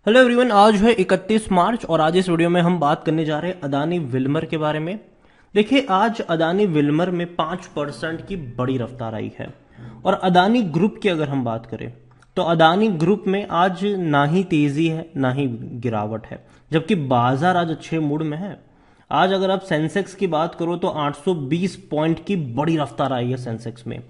Hello everyone, आज है 31 मार्च और आज इस वीडियो में हम बात करने जा रहे हैं अदानी विल्मर के बारे में। देखिए, आज अदानी विल्मर में 5% की बड़ी रफ्तार आई है। और अदानी ग्रुप की अगर हम बात करें तो अदानी ग्रुप में आज ना ही तेजी है ना ही गिरावट है, जबकि बाजार आज अच्छे मूड में है। आज अगर आप सेंसेक्स की बात करो तो 820 पॉइंट की बड़ी रफ्तार आई है सेंसेक्स में।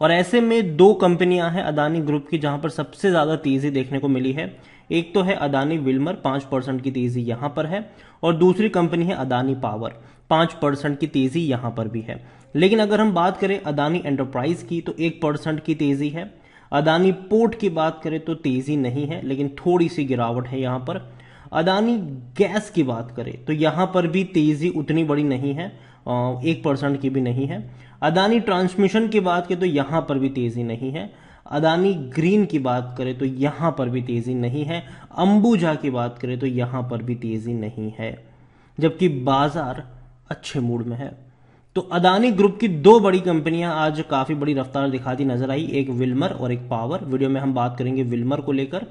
और ऐसे में दो कंपनियां हैं अदानी ग्रुप की जहां पर सबसे ज्यादा तेजी देखने को मिली है। एक तो है अदानी विल्मर, 5% की तेजी यहां पर है, और दूसरी कंपनी है अदानी पावर, 5% की तेजी यहां पर भी है। लेकिन अगर हम बात करें अदानी एंटरप्राइज की तो 1% की तेजी है। अदानी पोर्ट की बात करें तो तेजी नहीं है, लेकिन थोड़ी सी गिरावट है यहां पर। अदानी गैस की बात करें तो यहां पर भी तेजी उतनी बड़ी नहीं है, 1% की भी नहीं है। अदानी ट्रांसमिशन की बात करें तो यहां पर भी तेजी नहीं है। अदानी ग्रीन की बात करें तो यहां पर भी तेजी नहीं है। अंबुजा की बात करें तो यहां पर भी तेजी नहीं है, जबकि बाजार अच्छे मूड में है। तो अदानी ग्रुप की दो बड़ी कंपनियां आज काफी बड़ी रफ्तार दिखाती नजर आई, एक विल्मर और एक पावर। वीडियो में हम बात करेंगे विल्मर को लेकर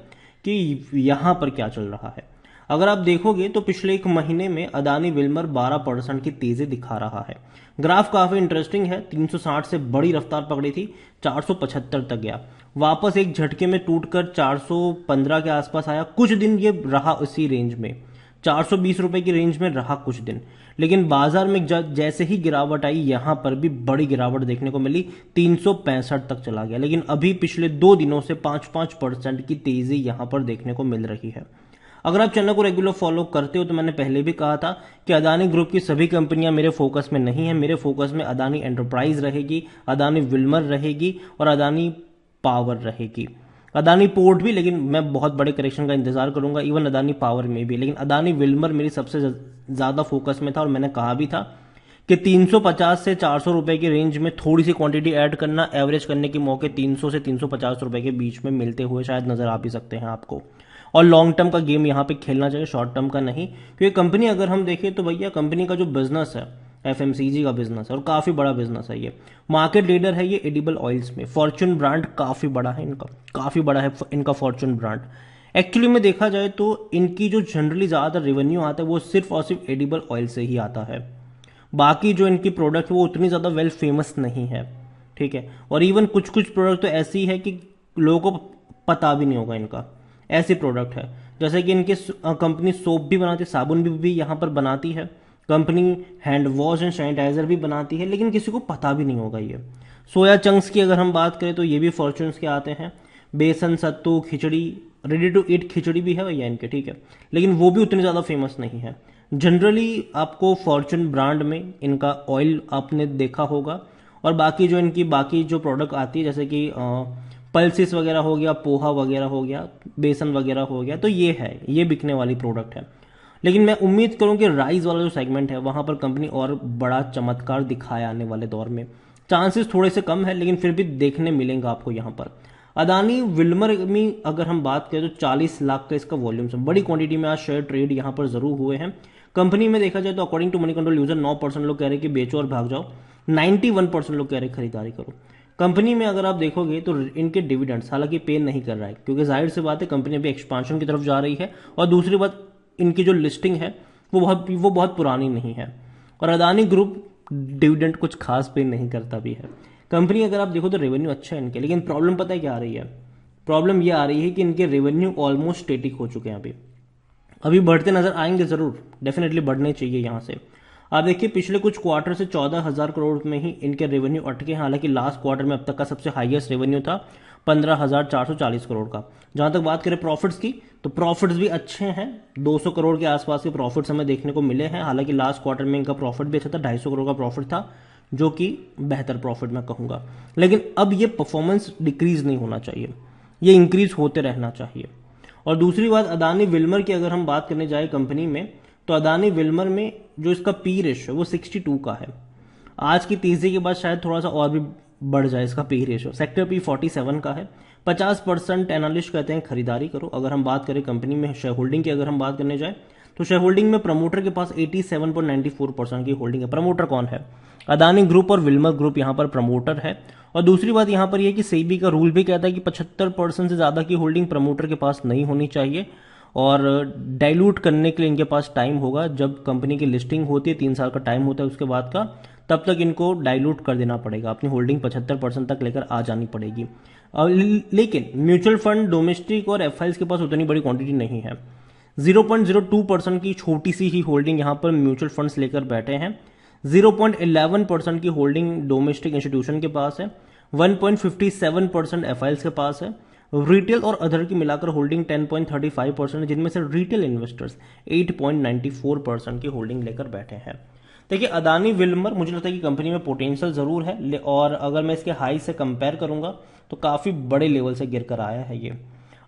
कि यहां पर क्या चल रहा है। अगर आप देखोगे तो पिछले एक महीने में अदानी विल्मर 12% की तेजी दिखा रहा है। ग्राफ काफी इंटरेस्टिंग है, 360 से बड़ी रफ्तार पकड़ी थी, 475 तक गया, वापस एक झटके में टूटकर 415 के आसपास आया। कुछ दिन ये रहा उसी रेंज में, 420 रुपए की रेंज में रहा कुछ दिन। लेकिन बाजार में जैसे ही गिरावट आई, यहां पर भी बड़ी गिरावट देखने को मिली, 365 तक चला गया। लेकिन अभी पिछले 2 दिनों से 5-5% की तेजी यहां पर देखने को मिल रही है। अगर आप चैनल को रेगुलर फॉलो करते हो तो मैंने पहले भी कहा था कि अदानी ग्रुप की सभी कंपनियां मेरे फोकस में नहीं है। मेरे फोकस में अदानी एंटरप्राइज रहेगी, अदानी विल्मर रहेगी और अदानी पावर रहेगी। अदानी पोर्ट भी, लेकिन मैं बहुत बड़े करेक्शन का इंतजार करूंगा, इवन अदानी पावर में भी। लेकिन अदानी विल्मर मेरी सबसे ज्यादा फोकस में था और मैंने कहा भी था कि 350 से 400 रुपए की रेंज में थोड़ी सी क्वांटिटी ऐड करना, एवरेज करने के मौके 300 से 350 रुपए के बीच में मिलते हुए शायद नजर आ भी सकते हैं आपको। और लॉन्ग टर्म का गेम यहाँ पे खेलना चाहिए, शॉर्ट टर्म का नहीं। क्योंकि कंपनी अगर हम देखें तो भैया कंपनी का जो बिजनेस है, एफएमसीजी का बिजनेस है और काफी बड़ा बिजनेस है। ये मार्केट लीडर है ये एडिबल ऑयल्स में। फॉर्चून ब्रांड काफी बड़ा है इनका, काफी बड़ा है इनका फॉर्चून ब्रांड। एक्चुअली में देखा जाए तो इनकी जो जनरली ज्यादातर रेवेन्यू आता है वो सिर्फ और सिर्फ एडिबल ऑयल से ही आता है। बाकी जो इनकी प्रोडक्ट है वो उतनी ज्यादा वेल फेमस नहीं है, ठीक है। और इवन कुछ कुछ प्रोडक्ट तो ऐसी है कि लोगों को पता भी नहीं होगा इनका, ऐसी प्रोडक्ट है। जैसे कि इनके कंपनी सोप भी बनाती है, साबुन भी यहाँ पर बनाती है। Company hand wash and sanitiser भी बनाती है, लेकिन किसी को पता भी नहीं होगा ये। सोया चंक्स की अगर हम बात करें तो ये भी फॉर्चून्स के आते हैं। बेसन, सत्तू, खिचड़ी, रेडी टू ईट खिचड़ी भी है भैया इनके, ठीक है। लेकिन वो भी उतनी ज्यादा फेमस नहीं है। जनरली आपको फॉर्चून ब्रांड में इनका ऑयल आपने देखा होगा, और बाकी जो इनकी बाकी जो प्रोडक्ट आती है जैसे कि पल्सिस वगैरह हो गया, पोहा वगैरह हो गया, बेसन वगैरह हो गया, तो ये है, ये बिकने वाली प्रोडक्ट है। लेकिन मैं उम्मीद करूं कि राइस वाला जो सेगमेंट है वहां पर कंपनी और बड़ा चमत्कार दिखाए आने वाले दौर में। चांसेस थोड़े से कम है, लेकिन फिर भी देखने मिलेंगे आपको यहां पर। अदानी विल्मर में अगर हम बात करें तो 40 लाख का इसका वॉल्यूम है, बड़ी क्वांटिटी में आज शेयर ट्रेड यहां पर जरूर हुए हैं। कंपनी में देखा जाए तो according to Moneycontrol user 9% लोग कह रहे हैं कि बेचो और भाग जाओ, 91% लोग कह रहे हैं खरीदारी करो। कंपनी में अगर आप देखोगे तो इनके डिविडेंड्स हालांकि पे नहीं कर रहा है, क्योंकि जाहिर सी बात है कंपनी अभी एक्सपांशन की तरफ जा रही है। और दूसरी बात, इनकी जो लिस्टिंग है वो बहुत पुरानी नहीं है। और अदानी ग्रुप डिविडेंड कुछ खास पे नहीं करता भी है। कंपनी अगर आप देखो तो रेवेन्यू अच्छा है इनके, लेकिन प्रॉब्लम पता है क्या आ रही है? प्रॉब्लम ये आ रही है कि इनके रेवेन्यू ऑलमोस्ट स्टेटिक हो चुके हैं। अभी बढ़ते नजर आएंगे जरूर, डेफिनेटली बढ़ने चाहिए यहां से। आप देखिए पिछले कुछ क्वार्टर से 14,000 करोड़ में ही इनके रेवेन्यू अटके हैं। हालांकि लास्ट क्वार्टर में अब तक का सबसे हाईएस्ट रेवेन्यू था 15,440 करोड़ का। जहां तक बात करें प्रॉफिट्स की तो प्रॉफिट्स भी अच्छे हैं, 200 करोड़ के आसपास के प्रॉफिट्स हमें देखने को मिले हैं। हालांकि लास्ट क्वार्टर में इनका प्रॉफिट भी अच्छा था, 250 करोड़ का प्रॉफिट था, जो कि बेहतर प्रॉफिट मैं कहूंगा। लेकिन अब ये परफॉर्मेंस डिक्रीज नहीं होना चाहिए, ये इंक्रीज होते रहना चाहिए। और दूसरी बात, अदानी विल्मर की अगर हम बात करने जाए कंपनी में तो अदानी विल्मर में जो इसका पी रेशियो है वो 62 का है। आज की तेजी के बाद शायद थोड़ा सा और भी बढ़ जाए इसका पी रेशियो। सेक्टर पी 47 का है। 50% एनालिस्ट कहते हैं खरीदारी करो। अगर हम बात करें कंपनी में शेयर होल्डिंग की अगर हम बात करने जाए तो शेयर होल्डिंग में प्रमोटर के पास 87.94% की होल्डिंग है। प्रमोटर कौन है? अदानी ग्रुप और विल्मर ग्रुप यहां पर प्रमोटर है। और दूसरी बात यहां पर यह कि सेबी का रूल भी कहता है कि 75% से ज्यादा की होल्डिंग प्रमोटर के पास नहीं होनी चाहिए। और डाइल्यूट करने के लिए इनके पास टाइम होगा। जब कंपनी की लिस्टिंग होती है 3 साल का टाइम होता है उसके बाद का, तब तक इनको डाइल्यूट कर देना पड़ेगा, अपनी होल्डिंग 75% तक लेकर आ जानी पड़ेगी। लेकिन म्यूचुअल फंड डोमेस्टिक और एफआईज के पास उतनी बड़ी क्वांटिटी नहीं है। 0.02% की छोटी सी ही होल्डिंग यहां पर म्यूचुअल फंड्स लेकर बैठे हैं। 0.11% की होल्डिंग डोमेस्टिक इंस्टीट्यूशन के पास है। 1.57% एफआईएल्स के पास है। रिटेल और अदर की मिलाकर होल्डिंग 10.35%, जिनमें से रिटेल इन्वेस्टर्स 8.94% की होल्डिंग लेकर बैठे हैं। देखिए अदानी विल्मर मुझे लगता है कि कंपनी में पोटेंशियल जरूर है, और अगर मैं इसके हाई से कंपेयर करूंगा तो काफी बड़े लेवल से गिर कर आया है। ये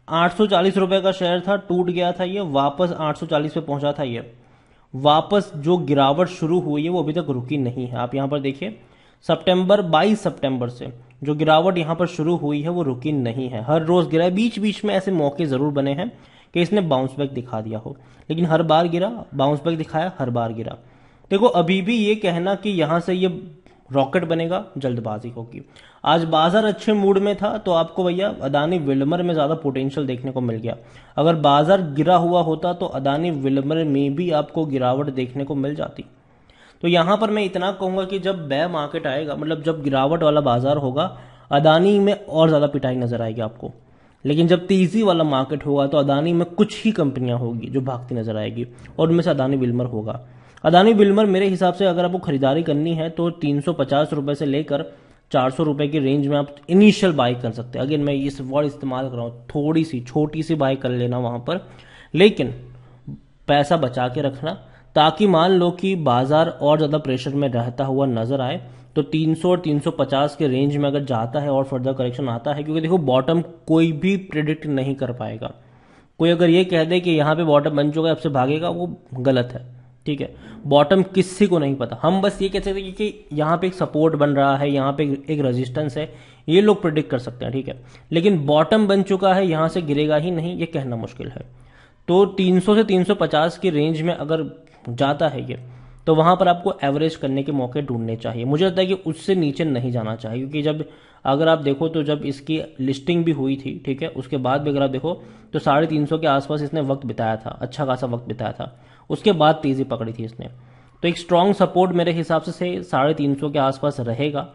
840 रुपए का शेयर था, टूट गया था, ये वापस 840 पे पहुंचा था। ये वापस जो गिरावट शुरू हुई है वो अभी तक रुकी नहीं है। आप यहां पर देखिए 22 सितंबर से जो गिरावट यहां पर शुरू हुई है वो रुकी नहीं है। हर रोज गिरा है, बीच बीच में ऐसे मौके जरूर बने हैं कि इसने बाउंस बैक दिखा दिया हो, लेकिन हर बार गिरा, बाउंस बैक दिखाया, हर बार गिरा। देखो अभी भी ये कहना कि यहां से ये रॉकेट बनेगा, जल्दबाजी होगी। आज बाजार अच्छे मूड में था तो आपको भैया अदानी विल्मर में ज्यादा पोटेंशियल देखने को मिल गया। अगर बाजार गिरा हुआ होता तो अदानी विल्मर में भी आपको गिरावट देखने को मिल जाती। तो यहां पर मैं इतना कहूंगा कि जब बेयर मार्केट आएगा, मतलब जब गिरावट वाला बाजार होगा, अदानी में और ज्यादा पिटाई नजर आएगी आपको। लेकिन जब तेजी वाला मार्केट होगा तो अदानी में कुछ ही कंपनियां होगी जो भागती नजर आएगी, और उनमें से अदानी विल्मर होगा। अदानी विल्मर मेरे हिसाब से अगर आपको खरीदारी करनी है तो 350 रुपए से लेकर 400 रुपए की रेंज में आप इनिशियल बाय कर सकते हैं। अगेन मैं इस वर्ड इस्तेमाल कर रहा हूं, थोड़ी सी छोटी सी बाय कर लेना वहां पर, लेकिन पैसा बचा के रखना, ताकि मान लो कि बाजार और ज्यादा प्रेशर में रहता हुआ नजर आए तो 300 और 350 के रेंज में अगर जाता है और फर्दर करेक्शन आता है, क्योंकि देखो बॉटम कोई भी प्रिडिक्ट नहीं कर पाएगा। कोई अगर ये कह दे कि यहाँ पे बॉटम बन चुका है अब से भागेगा, वो गलत है। ठीक है, बॉटम किसी को नहीं पता। हम बस ये कह सकते हैं कि यहाँ पे एक सपोर्ट बन रहा है, यहाँ पे एक रेजिस्टेंस है, ये लोग प्रिडिक्ट कर सकते हैं। ठीक है, लेकिन बॉटम बन चुका है, यहाँ से गिरेगा ही नहीं, ये कहना मुश्किल है। तो 300 से 350 की रेंज में अगर जाता है ये, तो वहां पर आपको एवरेज करने के मौके ढूंढने चाहिए। मुझे लगता है कि उससे नीचे नहीं जाना चाहिए, क्योंकि जब अगर आप देखो तो जब इसकी लिस्टिंग भी हुई थी, ठीक है, उसके बाद भी अगर आप देखो तो 350 के आसपास इसने वक्त बिताया था, अच्छा खासा वक्त बिताया था। उसके बाद तेजी पकड़ी थी इसने। तो एक स्ट्रांग सपोर्ट मेरे हिसाब से 350 के आसपास रहेगा,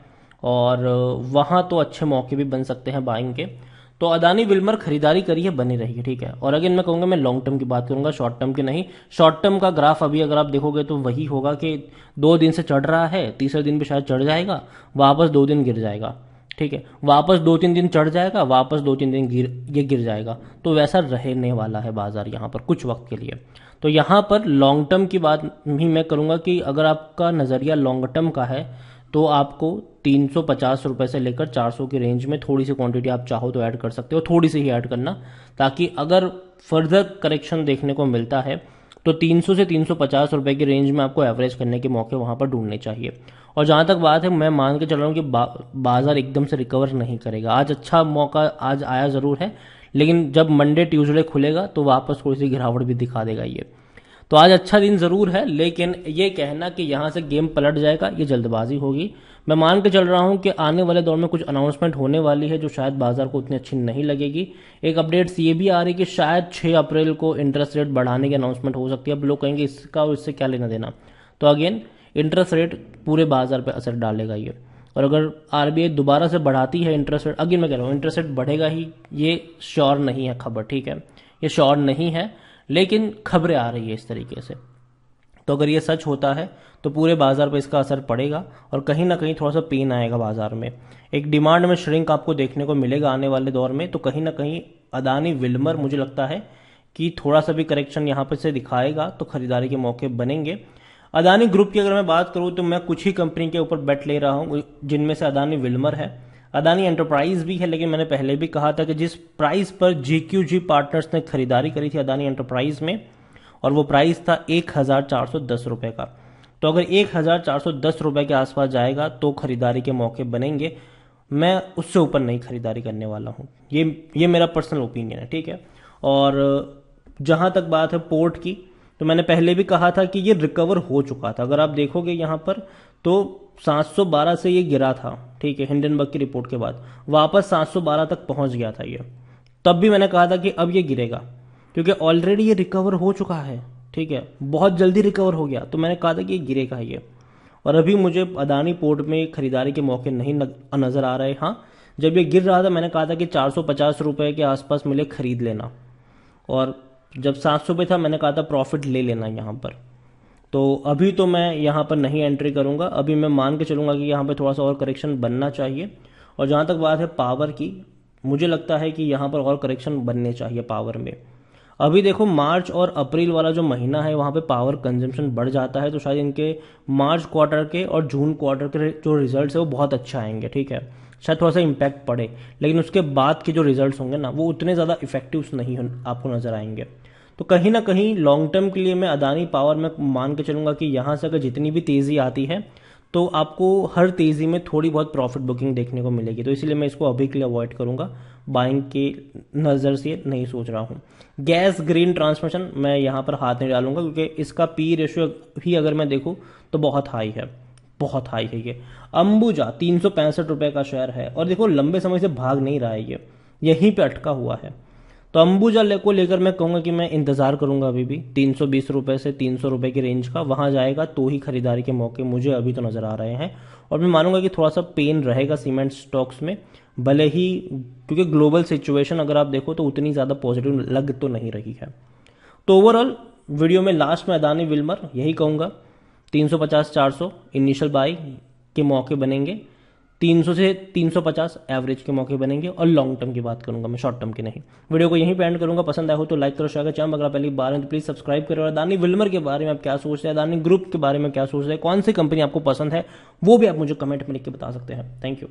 और वहां तो अच्छे मौके भी बन सकते हैं बाइंग के। तो अदानी विल्मर खरीदारी करिए, बनी रही है। ठीक है, और अगेन मैं कहूंगा मैं लॉन्ग टर्म की बात करूंगा, शॉर्ट टर्म की नहीं। शॉर्ट टर्म का ग्राफ अभी अगर आप देखोगे तो वही होगा कि 2 दिन से चढ़ रहा है, तीसरे दिन भी शायद चढ़ जाएगा, वापस 2 दिन गिर जाएगा। ठीक है, वापस 2-3 दिन चढ़ जाएगा, वापस 2-3 दिन गिर जाएगा। तो वैसा रहने वाला है बाजार यहाँ पर कुछ वक्त के लिए। तो यहाँ पर लॉन्ग टर्म की बात ही मैं करूंगा कि अगर आपका नजरिया लॉन्ग टर्म का है तो आपको 350 रुपए से लेकर 400 की रेंज में थोड़ी सी क्वांटिटी आप चाहो तो ऐड कर सकते हो, थोड़ी सी ही ऐड करना, ताकि अगर फर्दर करेक्शन देखने को मिलता है तो 300 से 350 रुपए की रेंज में आपको एवरेज करने के मौके वहां पर ढूंढने चाहिए। और जहां तक बात है, मैं मान के चल रहा हूं कि बाजार एकदम से रिकवर नहीं करेगा। आज अच्छा मौका आज आया जरूर है, लेकिन जब मंडे ट्यूसडे खुलेगा तो वापस थोड़ी सी गिरावट भी दिखा देगा ये। तो आज अच्छा दिन जरूर है, लेकिन ये कहना कि यहां से गेम पलट जाएगा, ये जल्दबाजी होगी। मैं मान के चल रहा हूं कि आने वाले दौर में कुछ अनाउंसमेंट होने वाली है जो शायद बाजार को उतनी अच्छी नहीं लगेगी। एक अपडेट्स ये भी आ रही है कि शायद 6 अप्रैल को इंटरेस्ट रेट बढ़ाने की अनाउंसमेंट हो सकती है। अब लोग कहेंगे इसका और इससे क्या लेना देना। तो अगेन इंटरेस्ट रेट पूरे बाजार पर असर डालेगा ये, और अगर आरबीआई दोबारा से बढ़ाती है इंटरेस्ट रेट, अगेन मैं कह रहा हूँ इंटरेस्ट रेट बढ़ेगा ही, ये श्योर नहीं है खबर। ठीक है, ये श्योर नहीं है, लेकिन खबरें आ रही है इस तरीके से। तो अगर ये सच होता है तो पूरे बाजार पर इसका असर पड़ेगा, और कहीं ना कहीं थोड़ा सा पेन आएगा बाजार में। एक डिमांड में श्रिंक आपको देखने को मिलेगा आने वाले दौर में। तो कहीं ना कहीं अदानी विल्मर मुझे लगता है कि थोड़ा सा भी करेक्शन यहाँ पर से दिखाएगा तो खरीदारी के मौके बनेंगे। अदानी ग्रुप की अगर मैं बात करूं तो मैं कुछ ही कंपनी के ऊपर बेट ले रहा हूं, जिनमें से अदानी विल्मर है, अदानी एंटरप्राइज भी है। लेकिन मैंने पहले भी कहा था कि जिस प्राइस पर जीक्यूजी पार्टनर्स ने खरीदारी करी थी अदानी एंटरप्राइज में, और वो प्राइस था 1410 रुपए का, तो अगर 1410 रुपए के आसपास जाएगा तो खरीदारी के मौके बनेंगे। मैं उससे ऊपर नहीं खरीदारी करने वाला हूं, ये मेरा पर्सनल ओपिनियन है। ठीक है, और जहां तक बात है पोर्ट की, तो मैंने पहले भी कहा था कि ये रिकवर हो चुका था। अगर आप देखोगे यहां पर तो 712 से ये गिरा था, ठीक है, हिंडनबर्ग की रिपोर्ट के बाद वापस 712 तक पहुंच गया था ये। तब भी मैंने कहा था कि अब ये गिरेगा, क्योंकि ऑलरेडी ये रिकवर हो चुका है, ठीक है, बहुत जल्दी रिकवर हो गया, तो मैंने कहा था कि ये गिरेगा ये। और अभी मुझे अदानी पोर्ट में खरीदारी के मौके नहीं नज़र आ रहे। हाँ, जब ये गिर रहा था मैंने कहा था कि 450 रुपये के आसपास मिले खरीद लेना, और जब 700 पे था मैंने कहा था प्रॉफिट ले लेना यहाँ पर। तो अभी तो मैं यहाँ पर नहीं एंट्री करूँगा, अभी मैं मान के चलूँगा कि यहाँ पर थोड़ा सा और करेक्शन बनना चाहिए। और जहाँ तक बात है पावर की, मुझे लगता है कि यहाँ पर और करेक्शन बनने चाहिए पावर में। अभी देखो मार्च और अप्रैल वाला जो महीना है वहाँ पे पावर कंजम्पशन बढ़ जाता है, तो शायद इनके मार्च क्वार्टर के और जून क्वार्टर के जो रिजल्ट्स है वो बहुत अच्छा आएंगे, ठीक है, शायद थोड़ा सा इम्पैक्ट पड़े, लेकिन उसके बाद के जो रिजल्ट्स होंगे ना वो उतने ज़्यादा इफेक्टिव नहीं आपको नजर आएंगे। तो कहीं ना कहीं लॉन्ग टर्म के लिए मैं अदानी पावर में मान के चलूंगा कि यहाँ से अगर जितनी भी तेज़ी आती है तो आपको हर तेज़ी में थोड़ी बहुत प्रॉफिट बुकिंग देखने को मिलेगी, तो इसलिए मैं इसको अभी के लिए अवॉइड करूंगा, बाइंग के नज़र से नहीं सोच रहा हूँ। गैस ग्रीन ट्रांसमिशन मैं यहाँ पर हाथ नहीं डालूंगा, क्योंकि इसका पी रेशियो भी अगर मैं देखूँ तो बहुत हाई है, बहुत हाई है ये। अंबुजा 365 रुपये का शेयर है, और देखो लंबे समय से भाग नहीं रहा है, ये यहीं पे अटका हुआ है। तो अंबुजा को लेकर मैं कहूँगा कि मैं इंतज़ार करूंगा अभी भी 320 रुपये से 300 रुपये की रेंज का, वहां जाएगा तो ही खरीदारी के मौके मुझे अभी तो नज़र आ रहे हैं। और मैं मानूंगा कि थोड़ा सा पेन रहेगा सीमेंट स्टॉक्स में, भले ही, क्योंकि ग्लोबल सिचुएशन अगर आप देखो तो उतनी ज़्यादा पॉजिटिव लग तो नहीं रही है। तो ओवरऑल वीडियो में लास्ट में अदानी विल्मर यही कहूँगा, 350-400 इनिशियल बाई के मौके बनेंगे, 300 से 350 एवरेज के मौके बनेंगे, और लॉन्ग टर्म की बात करूंगा मैं, शॉर्ट टर्म की नहीं। वीडियो को यहीं पे एंड करूंगा, पसंद आया हो तो लाइक करो, शेयर करो, चैनल अगर पहली बार है तो प्लीज सब्सक्राइब करो। और अदानी विल्मर के बारे में आप क्या सोचते हैं, अदानी ग्रुप के बारे में क्या सोचते हैं, कौन सी कंपनी आपको पसंद है, वो भी आप मुझे कमेंट में लिख के बता सकते हैं। Thank you.